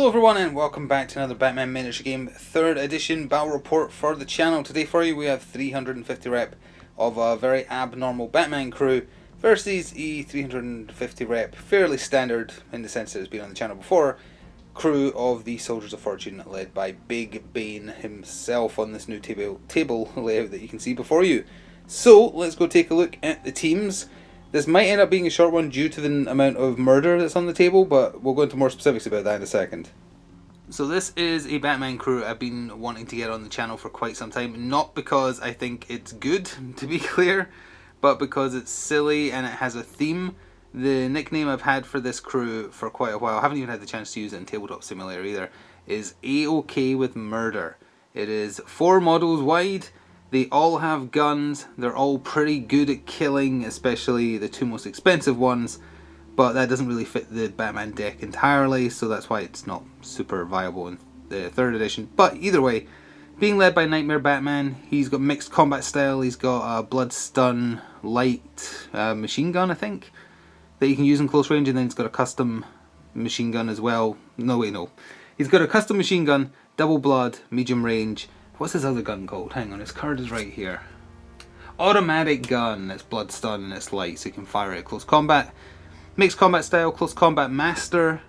Hello everyone and welcome back to another Batman miniature game 3rd edition battle report for the channel. Today for you we have 350 rep of a very abnormal Batman crew versus a 350 rep, fairly standard in the sense that it's been on the channel before, crew of the Soldiers of Fortune led by Big Bane himself on this new table layout that you can see before you. So let's go take a look at the teams. This might end up being a short one due to the amount of murder that's on the table, but we'll go into more specifics about that in a second. So this is a Batman crew I've been wanting to get on the channel for quite some time, not because I think it's good, to be clear, but because it's silly and it has a theme. The nickname I've had for this crew for quite a while, I haven't even had the chance to use it in Tabletop Simulator either, is A-OK with Murder. It is 4 models wide. They all have guns, they're all pretty good at killing, especially the 2 most expensive ones, but that doesn't really fit the Batman deck entirely, so that's why it's not super viable in the 3rd edition. But either way, being led by Nightmare Batman, he's got mixed combat style, he's got a blood stun light machine gun, I think, that you can use in close range, and then he's got a custom machine gun as well. No. He's got a custom machine gun, double blood, medium range. What's his other gun called? Hang on, his card is right here. Automatic gun. It's blood stun and it's light, so you can fire it at close combat. Mixed combat style, close combat master.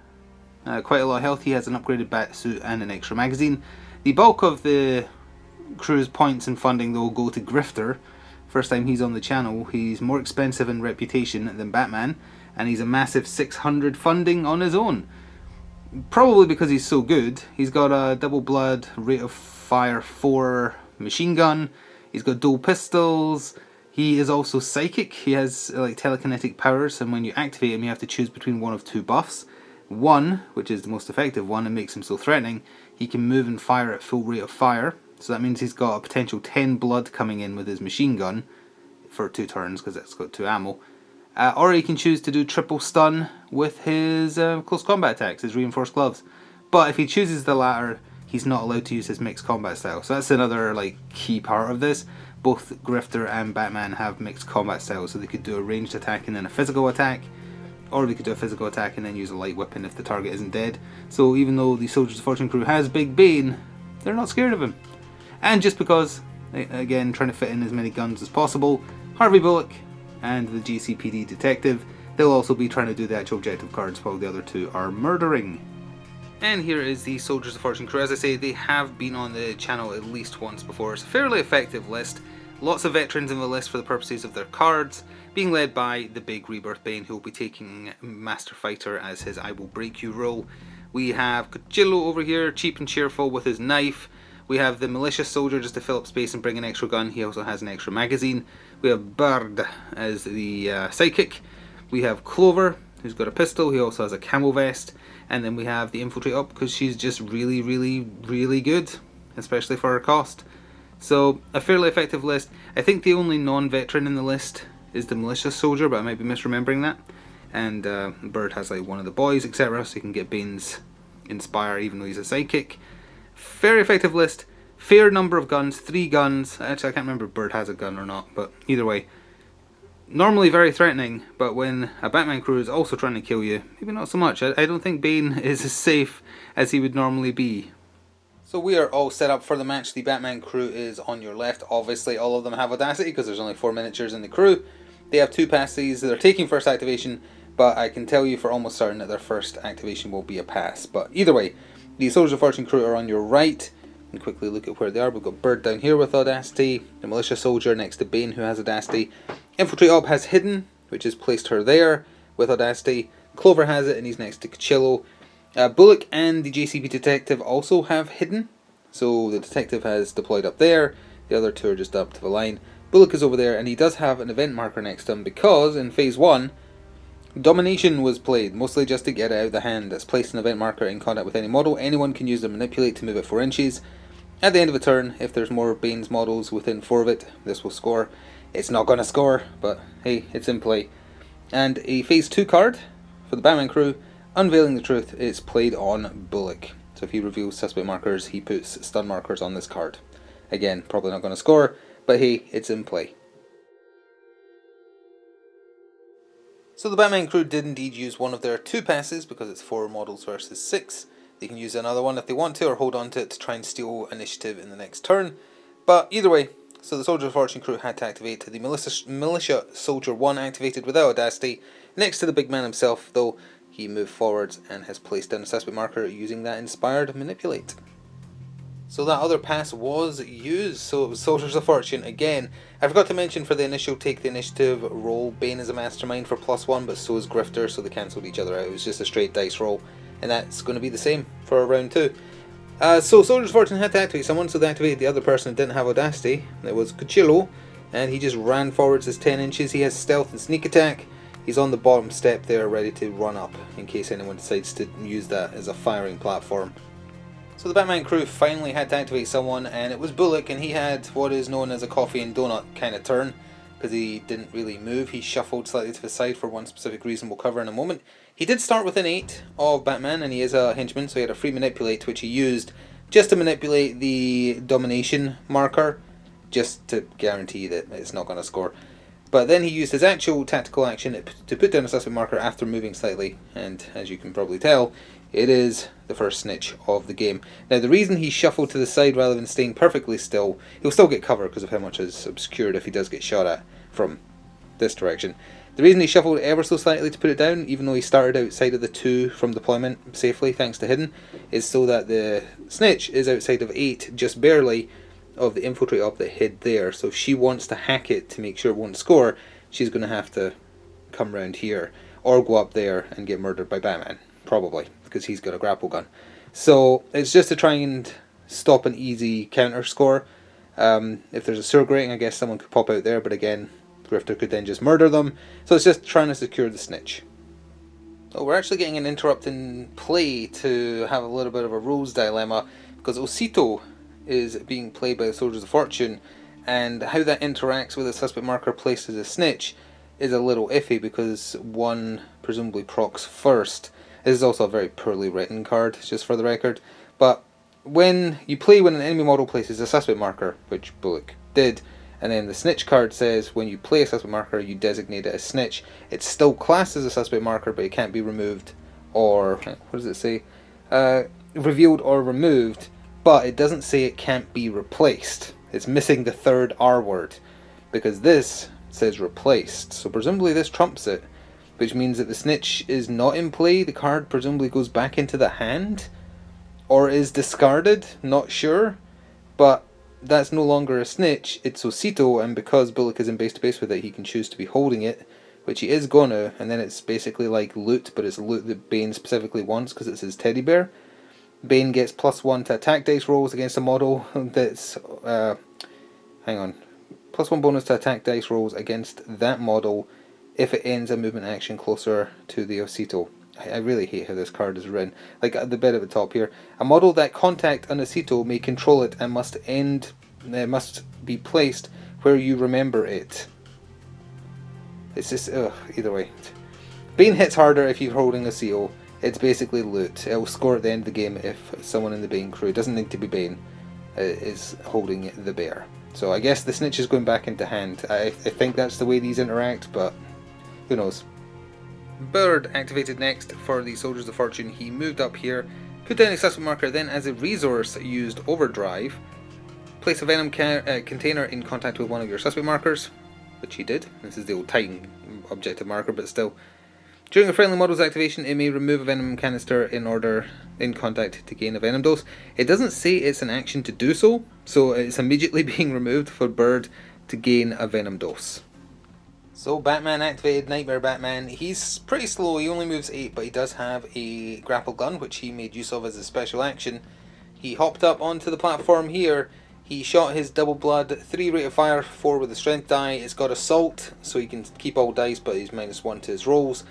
Quite a lot of health. He has an upgraded bat suit and an extra magazine. The bulk of the crew's points and funding though go to Grifter. First time he's on the channel. He's more expensive in reputation than Batman, and he's a massive 600 funding on his own. Probably because he's so good. He's got a double blood, rate of fire 4 machine gun. He's got dual pistols. He is also psychic. He has like telekinetic powers, and when you activate him you have to choose between one of 2 buffs. One, which is the most effective one and makes him so threatening, he can move and fire at full rate of fire. So that means he's got a potential 10 blood coming in with his machine gun for 2 turns because it's got 2 ammo. Or he can choose to do triple stun with his close combat attacks, his reinforced gloves. But if he chooses the latter, he's not allowed to use his mixed combat style. So that's another like key part of this. Both Grifter and Batman have mixed combat styles, so they could do a ranged attack and then a physical attack, or they could do a physical attack and then use a light weapon if the target isn't dead. So even though the Soldiers of Fortune crew has Big Bane, they're not scared of him. And just because, again, trying to fit in as many guns as possible, Harvey Bullock and the GCPD detective, they'll also be trying to do the actual objective cards while the other 2 are murdering. And here is the Soldiers of Fortune crew. As I say, they have been on the channel at least once before. It's a fairly effective list. Lots of veterans in the list for the purposes of their cards, being led by the big Rebirth Bane, who will be taking Master Fighter as his I Will Break You role. We have Cochillo over here, cheap and cheerful with his knife. We have the Militia Soldier just to fill up space and bring an extra gun. He also has an extra magazine. We have Bird as the Psychic. We have Clover, who's got a pistol. He also has a camo vest. And then we have the Infiltrate up because she's just really good, especially for her cost. So a fairly effective list. I think the only non-veteran in the list is the Militia Soldier, but I might be misremembering that. And Bird has like one of the boys, etc. So you can get Bane's Inspire even though he's a Psychic. Very effective list. Fair number of guns, 3 guns. Actually, I can't remember if Bird has a gun or not, but either way. Normally very threatening, but when a Batman crew is also trying to kill you, maybe not so much. I don't think Bane is as safe as he would normally be. So we are all set up for the match. The Batman crew is on your left. Obviously all of them have Audacity because there's only 4 miniatures in the crew. They have 2 passes. They're taking first activation, but I can tell you for almost certain that their first activation will be a pass. But either way, the Soldiers of Fortune crew are on your right. And quickly look at where they are. We've got Bird down here with Audacity, the Militia Soldier next to Bane who has Audacity. Infiltrate Up has Hidden, which has placed her there with Audacity. Clover has it and he's next to Cochillo. Bullock and the JCB Detective also have Hidden. So the Detective has deployed up there. The other 2 are just up to the line. Bullock is over there and he does have an event marker next to him because in Phase 1, Domination was played, mostly just to get it out of the hand. That's placed an event marker in contact with any model. Anyone can use the Manipulate to move it 4 inches. At the end of a turn, if there's more Bane's models within 4 of it, this will score. It's not going to score, but hey, it's in play. And a Phase 2 card for the Batman crew, Unveiling the Truth, is played on Bullock. So if he reveals suspect markers, he puts stun markers on this card. Again, probably not going to score, but hey, it's in play. So the Batman crew did indeed use one of their 2 passes because it's 4 models versus 6. They can use another one if they want to, or hold on to it to try and steal initiative in the next turn. But either way, so the Soldiers of Fortune crew had to activate. The Militia Soldier 1 activated without Audacity. Next to the big man himself, though, he moved forwards and has placed down a suspect marker using that inspired Manipulate. So that other pass was used, so it was Soldiers of Fortune again. I forgot to mention for the initial take the initiative roll, Bane is a mastermind for +1, but so is Grifter, so they cancelled each other out. It was just a straight dice roll, and that's going to be the same for round 2. So Soldiers of Fortune had to activate someone, so they activated the other person that didn't have Audacity. It was Cuchillo, and he just ran forwards his 10 inches. He has stealth and sneak attack. He's on the bottom step there, ready to run up in case anyone decides to use that as a firing platform. So the Batman crew finally had to activate someone, and it was Bullock, and he had what is known as a coffee and donut kind of turn, because he didn't really move. He shuffled slightly to the side for one specific reason we'll cover in a moment. He did start with an 8 of Batman, and he is a henchman, so he had a free Manipulate, which he used just to manipulate the domination marker, just to guarantee that it's not going to score. But then he used his actual tactical action to put down a suspect marker after moving slightly, and as you can probably tell, it is the first snitch of the game. Now the reason he shuffled to the side rather than staying perfectly still, he'll still get cover because of how much is obscured if he does get shot at from this direction. The reason he shuffled ever so slightly to put it down, even though he started outside of the 2 from deployment safely thanks to Hidden, is so that the snitch is outside of 8 just barely of the infiltrate op that hid there. So if she wants to hack it to make sure it won't score, she's going to have to come round here or go up there and get murdered by Batman, probably, because he's got a grapple gun. So it's just to try and stop an easy counter score. If there's a sewer grating, I guess someone could pop out there, but again, Grifter could then just murder them. So it's just trying to secure the snitch. So we're actually getting an interrupt in play to have a little bit of a rules dilemma, because Osito is being played by the Soldiers of Fortune, and how that interacts with a suspect marker placed as a snitch is a little iffy, because one presumably procs first. This is also a very poorly written card, just for the record. But when you play when an enemy model places a suspect marker, which Bullock did, and then the snitch card says when you play a suspect marker you designate it as snitch, it's still classed as a suspect marker, but it can't be removed or, what does it say? Revealed or removed, but it doesn't say it can't be replaced. It's missing the third R word, because this says replaced, so presumably this trumps it, which means that the snitch is not in play. The card presumably goes back into the hand, or is discarded, not sure, but that's no longer a snitch, it's Osito, and because Bullock is in base to base with it, he can choose to be holding it, which he is gonna, and then it's basically like loot, but it's loot that Bane specifically wants because it's his teddy bear. Bane gets +1 to attack dice rolls against a model that's, +1 bonus to attack dice rolls against that model if it ends a movement action closer to the Osito. I really hate how this card is written. Like at the bit at the top here. A model that contact an Osito may control it and must be placed where you remember it. It's just, either way. Bane hits harder if you're holding a Osito. It's basically loot. It'll score at the end of the game if someone in the Bane crew, it doesn't need to be Bane, is holding the bear. So I guess the snitch is going back into hand. I think that's the way these interact, but who knows. Bird activated next for the Soldiers of Fortune. He moved up here, put down a suspect marker, then as a resource used Overdrive. Place a Venom container in contact with one of your suspect markers, which he did. This is the old Titan objective marker, but still. During a friendly model's activation, it may remove a Venom canister in contact to gain a Venom dose. It doesn't say it's an action to do so, so it's immediately being removed for Bird to gain a Venom dose. So Batman activated Nightmare Batman. He's pretty slow, he only moves 8, but he does have a grapple gun, which he made use of as a special action. He hopped up onto the platform here. He shot his double blood, 3 rate of fire, 4 with the strength die. It's got assault, so he can keep all dice, but he's -1 to his rolls.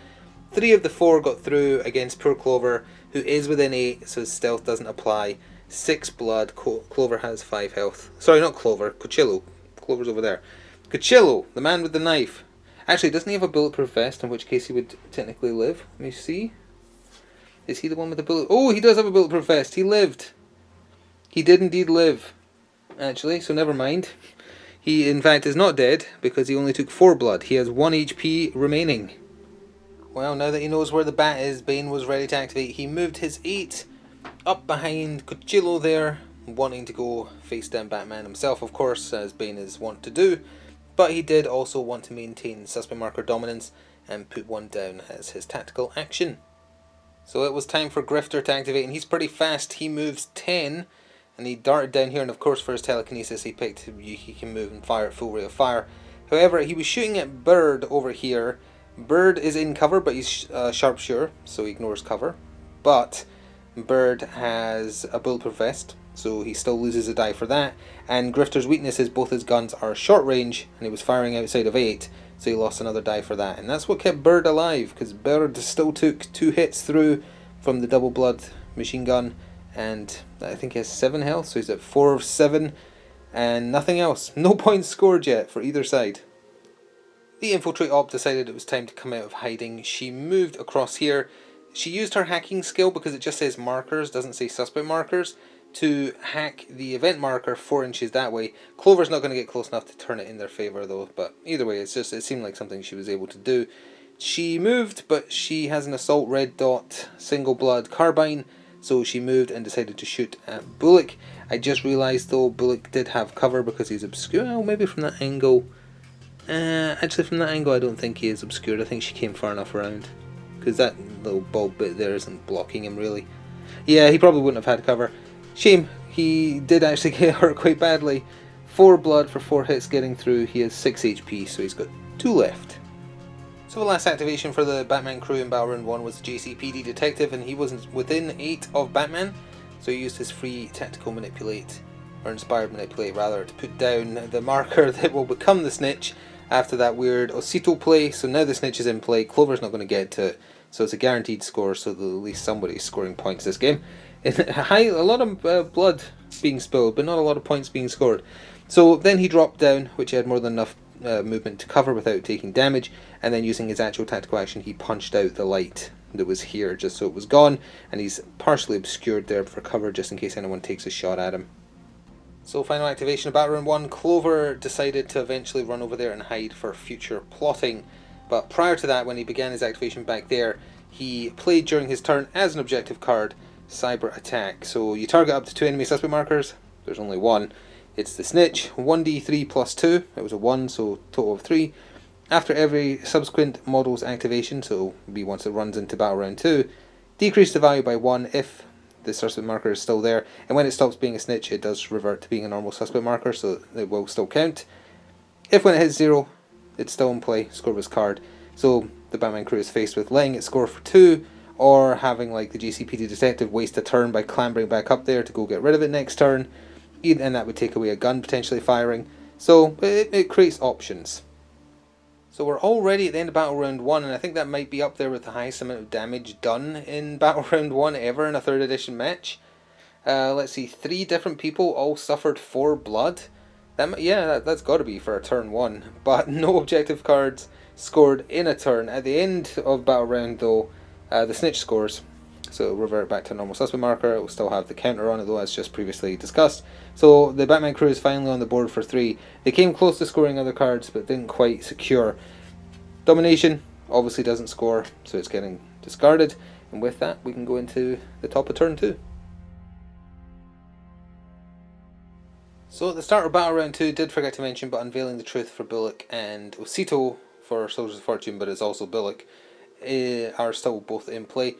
3 of the 4 got through against poor Clover, who is within 8, so his stealth doesn't apply. 6 blood, Clover has 5 health. Sorry, not Clover, Cuchillo. Clover's over there. Cuchillo, the man with the knife. Actually, doesn't he have a bulletproof vest, in which case he would technically live? Let me see. Is he the one with the bullet? Oh, he does have a bulletproof vest. He lived. He did indeed live, actually, so never mind. He, in fact, is not dead, because he only took 4 blood. He has 1 HP remaining. Well, now that he knows where the bat is, Bane was ready to activate. He moved his 8 Up behind Cuchillo there, wanting to go face down Batman himself, of course, as Bane is wont to do, but he did also want to maintain suspect marker dominance and put one down as his tactical action. So it was time for Grifter to activate, and he's pretty fast. He moves 10, and he darted down here, and of course for his telekinesis he picked he can move and fire at full rate of fire. However, he was shooting at Bird over here. Bird is in cover, but he's sharpshooter, so he ignores cover. But Bird has a bulletproof vest, so he still loses a die for that. And Grifter's weakness is both his guns are short range, and he was firing outside of 8, so he lost another die for that. And that's what kept Bird alive, because Bird still took 2 hits through from the double blood machine gun, and I think he has 7 health, so he's at 4 of 7, and nothing else. No points scored yet for either side. The infiltrate op decided it was time to come out of hiding. She moved across here. She used her hacking skill, because it just says markers, doesn't say suspect markers, to hack the event marker 4 inches that way. Clover's not going to get close enough to turn it in their favour though, but either way, it seemed like something she was able to do. She moved, but she has an assault red dot single blood carbine, so she moved and decided to shoot at Bullock. I just realised though, Bullock did have cover because he's obscure. Well, maybe from that angle. Actually from that angle I don't think he is obscured. I think she came far enough around, because that little bulb bit there isn't blocking him really. Yeah, he probably wouldn't have had cover. Shame, he did actually get hurt quite badly. 4 blood for 4 hits getting through. He has 6 HP, so he's got 2 left. So the last activation for the Batman crew in Battle Round 1 was JCPD Detective, and he was within 8 of Batman, so he used his free tactical manipulate, or inspired manipulate rather, to put down the marker that will become the snitch after that weird Osito play. So now the snitch is in play, Clover's not going to get to it, so it's a guaranteed score, so that at least somebody's scoring points this game. A lot of blood being spilled, but not a lot of points being scored. So then he dropped down, which he had more than enough movement to cover without taking damage, and then using his actual tactical action he punched out the light that was here just so it was gone, and he's partially obscured there for cover just in case anyone takes a shot at him. So final activation of Battle Round 1, Clover decided to eventually run over there and hide for future plotting, but prior to that, when he began his activation back there, he played during his turn as an objective card Cyber Attack. So you target up to 2 enemy suspect markers, there's only 1. It's the snitch, 1d3 plus 2, it was a 1, so total of 3. After every subsequent model's activation, so it'll be once it runs into Battle Round 2, decrease the value by 1 if the suspect marker is still there, and when it stops being a snitch it does revert to being a normal suspect marker, so it will still count. If when it hits 0, it's still in play, score this card. So the Batman crew is faced with letting it score for 2, or having like the JCPD Detective waste a turn by clambering back up there to go get rid of it next turn, and that would take away a gun potentially firing, so it creates options. So we're already at the end of Battle Round 1, and I think that might be up there with the highest amount of damage done in Battle Round 1 ever in a 3rd edition match. Let's see, 3 different people all suffered 4 blood. That's got to be for a turn 1, but no objective cards scored in a turn. At the end of Battle Round though, the snitch scores, so it'll revert back to a normal suspect marker. It will still have the counter on it though, as just previously discussed. So the Batman crew is finally on the board for 3. They came close to scoring other cards but didn't quite secure. Domination obviously doesn't score, so it's getting discarded, and with that we can go into the top of turn 2. So at the start of Battle Round 2, did forget to mention, but Unveiling the Truth for Bullock and Osito for Soldiers of Fortune, but it's also Bullock, are still both in play.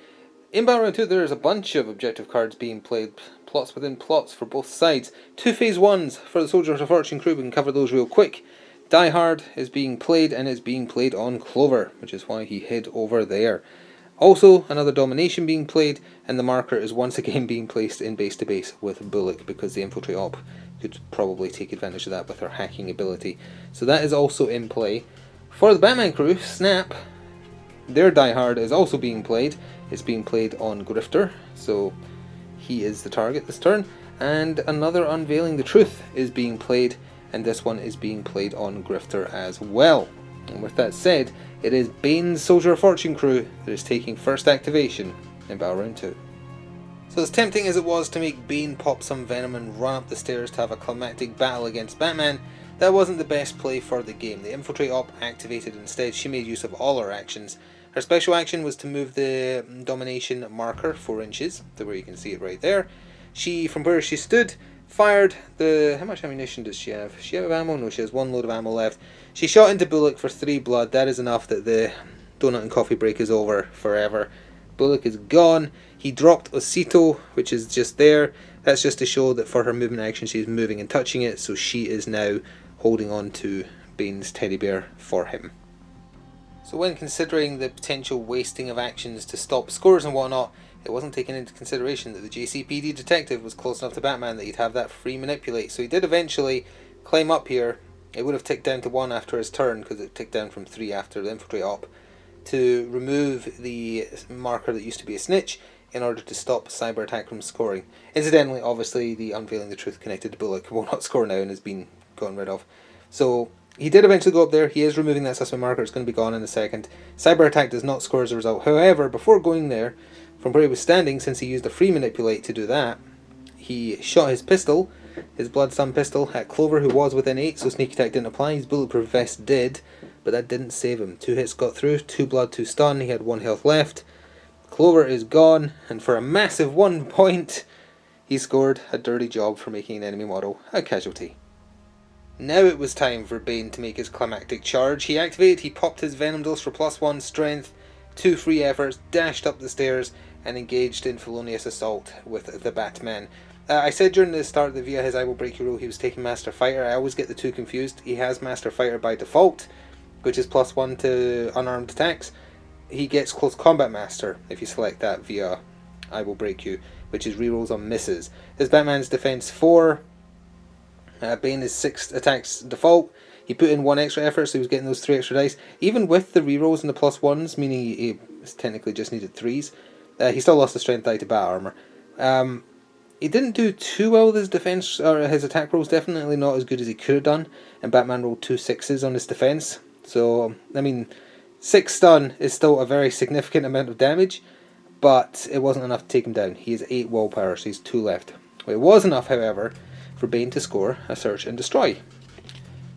In Battle Round 2 there is a bunch of objective cards being played, plots within plots for both sides. 2 phase 1s for the Soldiers of Fortune crew, we can cover those real quick. Die Hard is being played, and is being played on Clover, which is why he hid over there. Also another Domination being played, and the marker is once again being placed in base to base with Bullock, because the Infiltrate Op could probably take advantage of that with her hacking ability. So that is also in play. For the Batman crew, Snap, their Die Hard is also being played. It's being played on Grifter, so he is the target this turn. And another Unveiling the Truth is being played, and this one is being played on Grifter as well. And with that said, it is Bane's Soldier of Fortune crew that is taking first activation in Battle Round 2. So as tempting as it was to make Bane pop some venom and run up the stairs to have a climactic battle against Batman, that wasn't the best play for the game. The Infiltrate Op activated instead. She made use of all her actions, Her special action was to move the domination marker 4 inches, to where you can see it right there. She, from where she stood, fired the... How much ammunition does she have? Does she have ammo? No, she has 1 load of ammo left. She shot into Bullock for 3 blood. That is enough that the donut and coffee break is over forever. Bullock is gone. He dropped Osito, which is just there. That's just to show that for her movement action she's moving and touching it, so she is now holding on to Bane's teddy bear for him. So when considering the potential wasting of actions to stop scores and whatnot, it wasn't taken into consideration that the JCPD detective was close enough to Batman that he'd have that free manipulate. So he did eventually climb up here. It would have ticked down to 1 after his turn, because it ticked down from 3 after the infiltrate op, to remove the marker that used to be a snitch in order to stop cyber attack from scoring. Incidentally, obviously, the unveiling the truth connected to Bullock will not score now and has been gotten rid of. So he did eventually go up there. He is removing that suspect marker. It's going to be gone in a second. Cyber attack does not score as a result. However, before going there, from where he was standing, since he used a free manipulate to do that, he shot his pistol, his blood stun pistol, at Clover, who was within 8, so sneak attack didn't apply. His bulletproof vest did, but that didn't save him. 2 hits got through, 2 blood, 2 stun. He had 1 health left. Clover is gone, and for a massive 1 point, he scored a dirty job for making an enemy model a casualty. Now it was time for Bane to make his climactic charge. He activated, he popped his Venom dose for +1 strength, 2 free efforts, dashed up the stairs, and engaged in felonious assault with the Batman. I said during the start that via his I Will Break You rule he was taking Master Fighter. I always get the two confused. He has Master Fighter by default, which is +1 to unarmed attacks. He gets Close Combat Master if you select that via I Will Break You, which is rerolls on misses. His Batman's defense 4. Bane is 6 attacks default. He put in 1 extra effort, so he was getting those 3 extra dice. Even with the rerolls and the +1s, meaning he technically just needed 3s, he still lost the strength die to bat armor. He didn't do too well with his defense, or his attack rolls, definitely not as good as he could have done, and Batman rolled 2 6s on his defense. So, I mean, 6 stun is still a very significant amount of damage, but it wasn't enough to take him down. He has 8 willpower, so he's 2 left. It was enough, however, for Bane to score a search and destroy.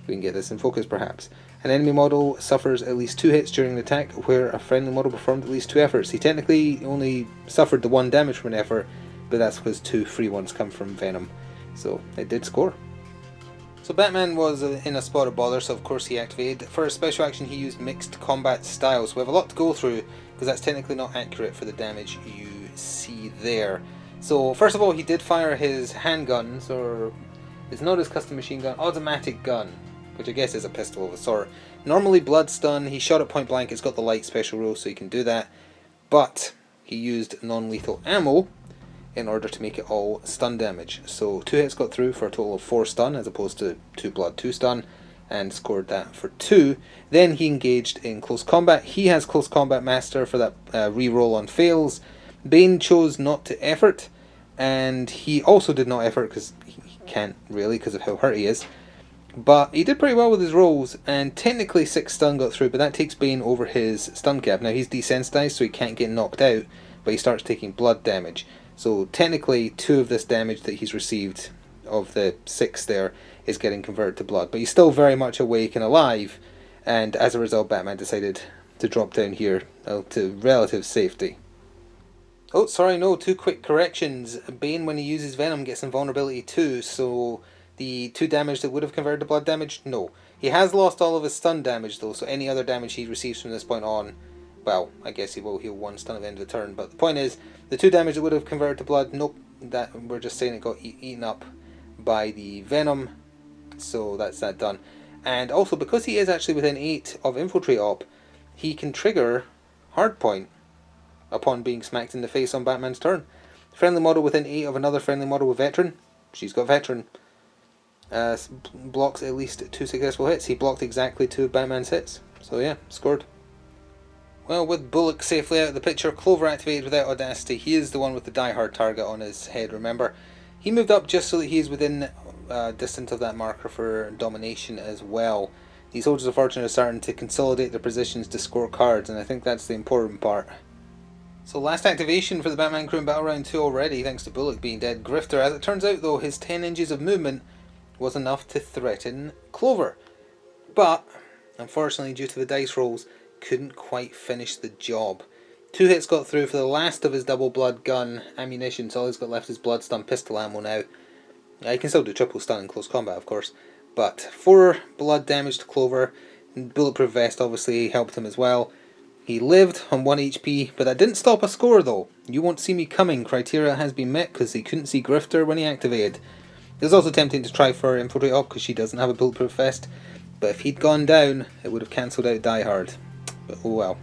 We can get this in focus, perhaps. An enemy model suffers at least 2 hits during the attack, where a friendly model performed at least 2 efforts. He technically only suffered the 1 damage from an effort, but that's because 2 free ones come from Venom. So it did score. So Batman was in a spot of bother, so of course he activated. For his special action he used mixed combat styles. So we have a lot to go through, because that's technically not accurate for the damage you see there. So first of all, he did fire his handguns, or it's not his custom machine gun, automatic gun, which I guess is a pistol of a sort. Normally blood stun, he shot at point blank, it's got the light special rule so he can do that, but he used non-lethal ammo in order to make it all stun damage. So 2 hits got through for a total of 4 stun, as opposed to 2 blood, 2 stun, and scored that for 2. Then he engaged in close combat. He has Close Combat Master for that reroll on fails. Bane chose not to effort, and he also did not effort because he can't really, because of how hurt he is. But he did pretty well with his rolls, and technically 6 stun got through, but that takes Bane over his stun cap. Now he's desensitized, so he can't get knocked out, but he starts taking blood damage. So technically 2 of this damage that he's received, of the 6 there, is getting converted to blood. But he's still very much awake and alive, and as a result Batman decided to drop down here to relative safety. Oh, sorry, no, 2 quick corrections. Bane, when he uses Venom, gets invulnerability too, so the 2 damage that would have converted to blood damage, no. He has lost all of his stun damage though, so any other damage he receives from this point on, well, I guess he will heal 1 stun at the end of the turn, but the point is, the 2 damage that would have converted to blood, nope, that we're just saying it got eaten up by the Venom, so that's that done. And also, because he is actually within 8 of Infiltrate Op, he can trigger Hardpoint upon being smacked in the face on Batman's turn. Friendly model within 8 of another friendly model with Veteran, she's got Veteran, blocks at least 2 successful hits. He blocked exactly 2 of Batman's hits, so yeah, scored. Well, with Bullock safely out of the picture, Clover activated without audacity. He is the one with the diehard target on his head, remember. He moved up just so that he is within distance of that marker for domination as well. These Soldiers of Fortune are starting to consolidate their positions to score cards, and I think that's the important part. So last activation for the Batman crew in Battle Round 2 already, thanks to Bullock being dead. Grifter, as it turns out though, his 10 inches of movement was enough to threaten Clover. But, unfortunately, due to the dice rolls, couldn't quite finish the job. 2 hits got through for the last of his double blood gun ammunition, so all he's got left is blood stun pistol ammo now. He can still do triple stun in close combat, of course, but 4 blood damage to Clover. Bulletproof vest obviously helped him as well. He lived on 1 HP, but that didn't stop a score though. You won't see me coming criteria has been met because he couldn't see Grifter when he activated. It was also tempting to try for Infiltrate Op because she doesn't have a bulletproof vest, but if he'd gone down it would have cancelled out Die Hard. But oh well.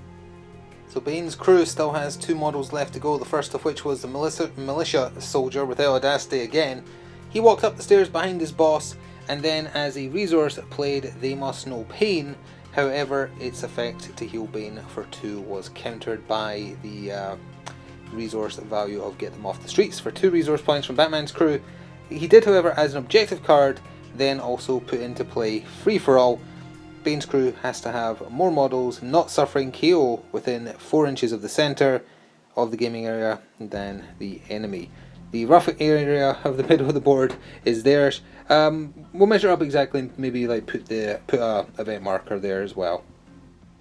So Bane's crew still has 2 models left to go, the first of which was the militia soldier without Audacity again. He walked up the stairs behind his boss, and then as a resource played They Must Know Pain. However, its effect to heal Bane for 2 was countered by the resource value of Get Them Off the Streets for 2 resource points from Batman's crew. He did, however, as an objective card, then also put into play Free For All. Bane's crew has to have more models not suffering KO within 4 inches of the centre of the gaming area than the enemy. The rough area of the middle of the board is theirs. We'll measure up exactly, maybe like put a event marker there as well.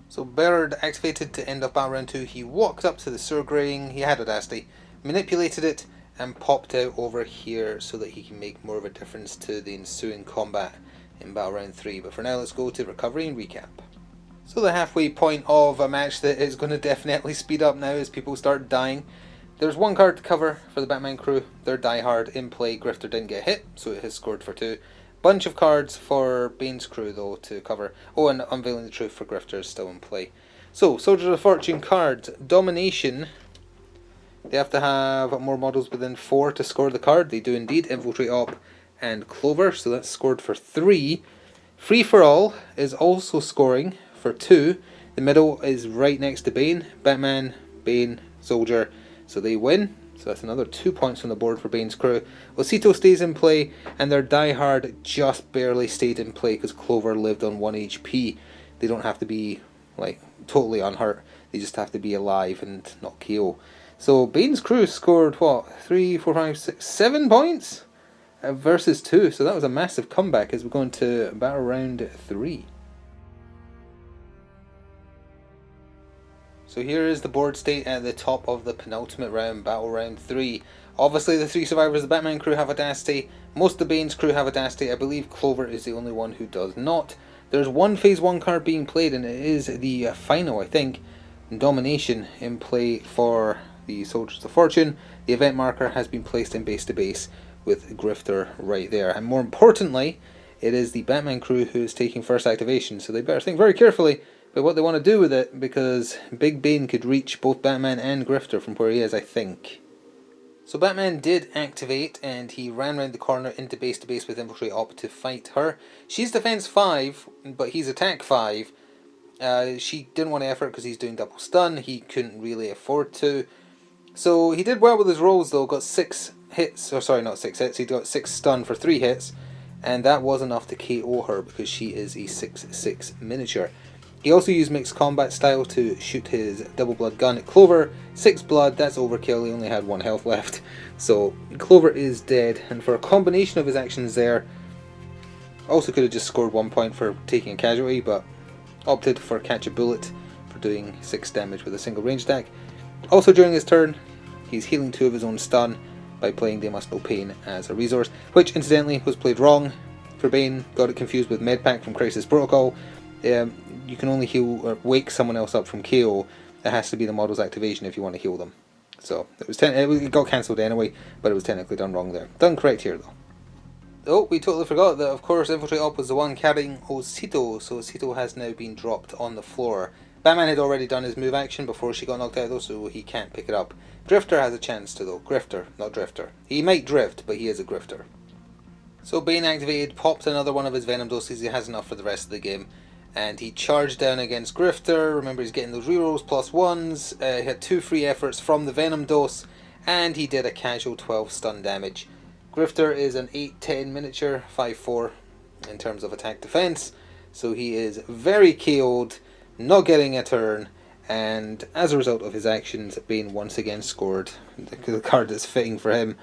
So Bernard activated to end up battle round 2. He walked up to the sewer grating, he had Audacity, manipulated it and popped out over here so that he can make more of a difference to the ensuing combat in battle round 3. But for now, let's go to recovery and recap. So the halfway point of a match that is going to definitely speed up now as people start dying. There's 1 card to cover for the Batman crew. They're Die Hard in play. Grifter didn't get hit, so it has scored for 2. Bunch of cards for Bane's crew though to cover. Oh, and Unveiling the Truth for Grifter is still in play. So, Soldiers of Fortune cards. Domination. They have to have more models within 4 to score the card. They do indeed. Infiltrate Op and Clover, so that's scored for 3. Free For All is also scoring for 2. The middle is right next to Bane. Batman, Bane, Soldier. So they win, so that's another 2 points on the board for Bane's crew. Osito stays in play, and their Die Hard just barely stayed in play because Clover lived on 1 HP. They don't have to be like totally unhurt, they just have to be alive and not KO. So Bane's crew scored what? 3, 4, 5, 6, 7 points versus 2, so that was a massive comeback as we go into battle round 3. So here is the board state at the top of the penultimate round, battle round 3. Obviously the 3 survivors of the Batman crew have Audacity, most of the Bane's crew have Audacity. I believe Clover is the only one who does not. There's 1 phase 1 card being played, and it is the final, I think, Domination in play for the Soldiers of Fortune. The event marker has been placed in base to base with Grifter right there. And more importantly, it is the Batman crew who is taking first activation, so they better think very carefully about what they want to do with it, because Big Bane could reach both Batman and Grifter from where he is, I think. So Batman did activate, and he ran around the corner into base to base with Infiltrate Op to fight her. She's defense 5, but he's attack 5. She didn't want to effort because he's doing double stun. He couldn't really afford to. So he did well with his rolls though, got 6 hits, or sorry, not 6 hits, he got 6 stun for 3 hits, and that was enough to KO her because she is a 6/6 miniature. He also used mixed combat style to shoot his double blood gun at Clover. 6 blood, that's overkill, he only had 1 health left. So Clover is dead, and for a combination of his actions there, also could have just scored 1 point for taking a casualty, but opted for Catch a Bullet for doing 6 damage with a single range attack. Also during his turn, he's healing 2 of his own stun by playing They Must Know Pain as a resource, which incidentally was played wrong for Bane, got it confused with Medpack from Crisis Protocol. You can only heal or wake someone else up from KO. It has to be the model's activation if you want to heal them. So it got cancelled anyway, but it was technically done wrong there. Done correct here though. Oh, we totally forgot that of course Infiltrate Op was the one carrying Osito, so Osito has now been dropped on the floor. Batman had already done his move action before she got knocked out though, so he can't pick it up. Drifter has a chance to though. Grifter, not Drifter. He might drift, but he is a grifter. So Bane activated, popped another one of his Venom doses. He has enough for the rest of the game. And he charged down against Grifter. Remember, he's getting those rerolls +1s. He had 2 free efforts from the Venom dose, and he did a casual 12 stun damage. Grifter is an 8/10 miniature, 5/4 in terms of attack defense, so he is very KO'd, not getting a turn, and as a result of his actions, Bane once again scored. The card that's fitting for him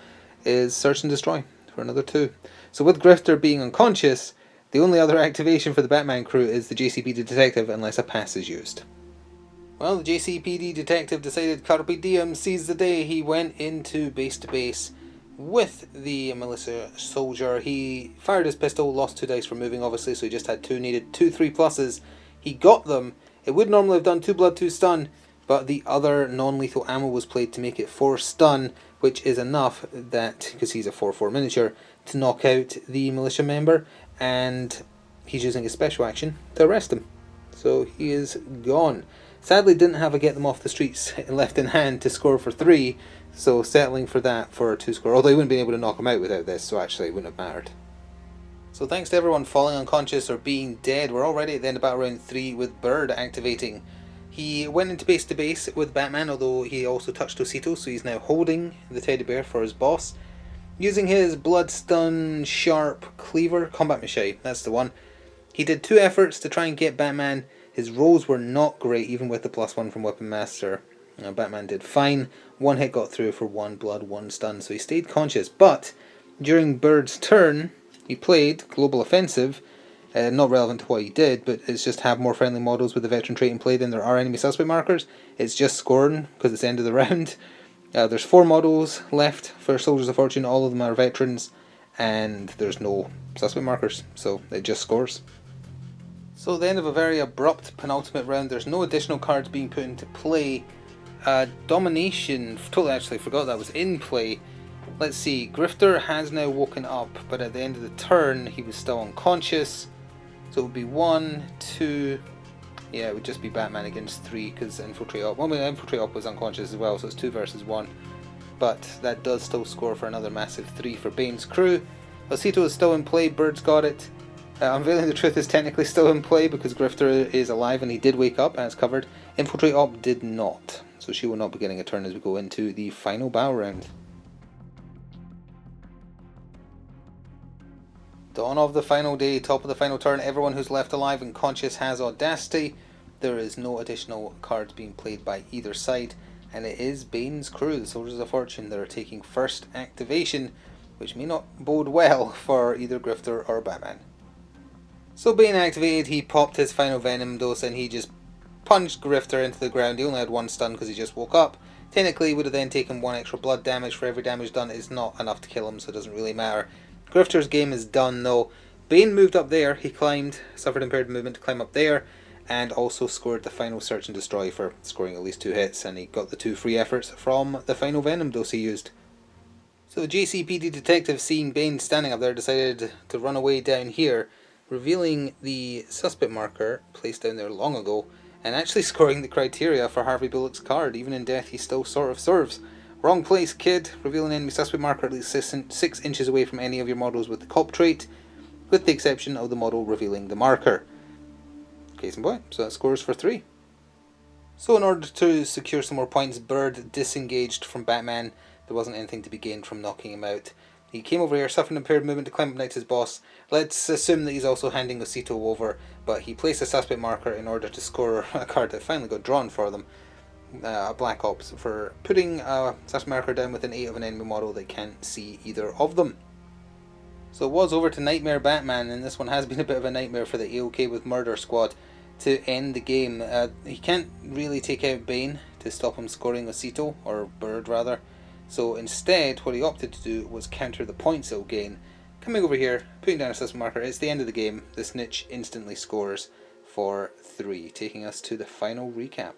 is Search and Destroy for another 2. So with Grifter being unconscious, the only other activation for the Batman crew is the JCB Detective unless a pass is used. Well, the JCPD detective decided Carpe Diem seized the day. He went into base to base with the militia soldier. He fired his pistol, lost 2 dice for moving obviously, so he just had 2, needed 2 3+. He got them. It would normally have done 2 blood, 2 stun, but the other non-lethal ammo was played to make it 4 stun, which is enough that, because he's a 4/4 miniature, to knock out the militia member, and he's using his special action to arrest him. So he is gone. Sadly didn't have a get them off the streets left in hand to score for 3, so settling for that for a 2 score, although he wouldn't be able to knock him out without this, so actually it wouldn't have mattered. So thanks to everyone falling unconscious or being dead, we're already at the end of battle round 3 with Bird activating. He went into base to base with Batman, although he also touched Osito, so he's now holding the teddy bear for his boss. Using his blood stun sharp cleaver, combat machete, that's the one. He did 2 efforts to try and get Batman. His rolls were not great, even with the +1 from Weapon Master. Batman did fine. 1 hit got through for 1 blood, 1 stun, so he stayed conscious. But during Bird's turn, he played Global Offensive. Not relevant to what he did, but it's just have more friendly models with the veteran trait in play than there are enemy suspect markers. It's just scoring because it's the end of the round. There's 4 models left for Soldiers of Fortune. All of them are veterans, and there's no suspect markers, so it just scores. So at the end of a very abrupt penultimate round, there's no additional cards being put into play. Domination, totally actually forgot that was in play. Let's see, Grifter has now woken up, but at the end of the turn he was still unconscious. So it would be 1, 2, yeah, it would just be Batman against 3 because Infiltrate Op. Well, Infiltrate Op was unconscious as well, so it's 2 versus 1. But that does still score for another massive 3 for Bane's crew. Osito is still in play, Bird's got it. Unveiling the Truth is technically still in play because Grifter is alive and he did wake up as covered. Infiltrate Op did not, so she will not be getting a turn as we go into the final battle round. Dawn of the final day, top of the final turn. Everyone who's left alive and conscious has Audacity. There is no additional cards being played by either side, and it is Bane's crew, the Soldiers of Fortune, that are taking first activation, which may not bode well for either Grifter or Batman. So Bane activated, he popped his final Venom dose and he just punched Grifter into the ground. He only had 1 stun because he just woke up. Technically he would have then taken 1 extra blood damage for every damage done. It's not enough to kill him, so it doesn't really matter. Grifter's game is done though. Bane moved up there, he climbed, suffered impaired movement to climb up there, and also scored the final Search and Destroy for scoring at least 2 hits, and he got the 2 free efforts from the final Venom dose he used. So the JCPD detective, seeing Bane standing up there, decided to run away down here, revealing the suspect marker placed down there long ago, and actually scoring the criteria for Harvey Bullock's card. Even in death he still sort of serves. Wrong place, kid. Revealing enemy suspect marker at least 6 inches away from any of your models with the cop trait, with the exception of the model revealing the marker. Case in point, so that scores for 3. So in order to secure some more points, Bird disengaged from Batman. There wasn't anything to be gained from knocking him out. He came over here, suffered impaired movement to climb up next to his boss. Let's assume that he's also handing Osito over, but he placed a suspect marker in order to score a card that finally got drawn for them. A Black Ops for putting a suspect marker down within 8 of an enemy model that can't see either of them. So it was over to Nightmare Batman, and this one has been a bit of a nightmare for the AOK with Murder Squad to end the game. He can't really take out Bane to stop him scoring Osito, or Bird rather. So instead, what he opted to do was counter the points he'll gain. Coming over here, putting down a suspect marker, it's the end of the game. The snitch instantly scores for 3, taking us to the final recap.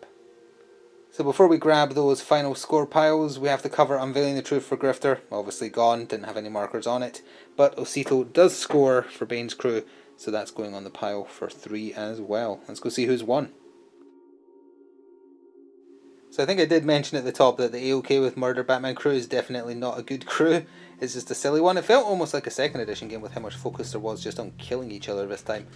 So before we grab those final score piles, we have to cover Unveiling the Truth for Grifter. Obviously gone, didn't have any markers on it. But Osito does score for Bane's crew, so that's going on the pile for 3 as well. Let's go see who's won. So I think I did mention at the top that the AOK with Murder Batman crew is definitely not a good crew. It's just a silly one. It felt almost like a second edition game with how much focus there was just on killing each other this time.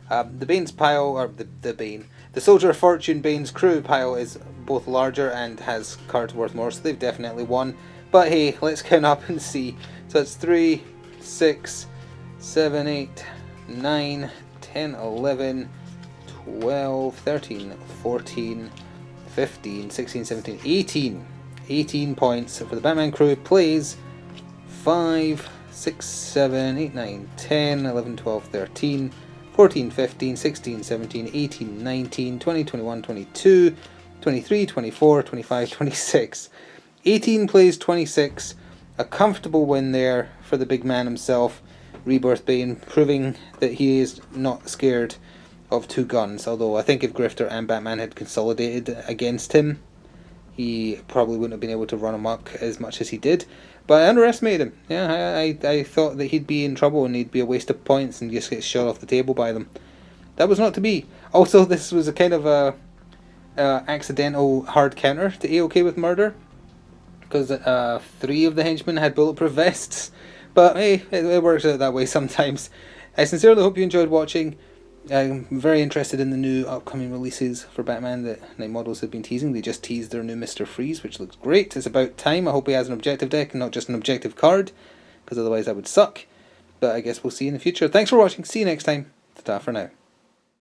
The Bane's pile, or the Soldier of Fortune Bane's crew pile is both larger and has cards worth more, so they've definitely won. But hey, let's count up and see. So it's 3, 6, 7, 8, 9, 10, 11, 12, 13, 14, 15, 16, 17, 18. 18 points for the Batman crew. Plays 5, 6, 7, 8, 9, 10, 11, 12, 13, 14, 15, 16, 17, 18, 19, 20, 21, 22, 23, 24, 25, 26. 18 plays 26. A comfortable win there for the big man himself. Rebirth Bane, proving that he is not scared of two guns. Although I think if Grifter and Batman had consolidated against him, he probably wouldn't have been able to run amok as much as he did. But I underestimated him. Yeah, I thought that he'd be in trouble and he'd be a waste of points and just get shot off the table by them. That was not to be. Also, this was a kind of a accidental hard counter to AOK with murder, because 3 of the henchmen had bulletproof vests. But hey, it works out that way sometimes. I sincerely hope you enjoyed watching. I'm very interested in the new upcoming releases for Batman that Night Models have been teasing. They just teased their new Mr. Freeze, which looks great. It's about time. I hope he has an objective deck and not just an objective card, because otherwise that would suck. But I guess we'll see in the future. Thanks for watching. See you next time. Ta-ta for now.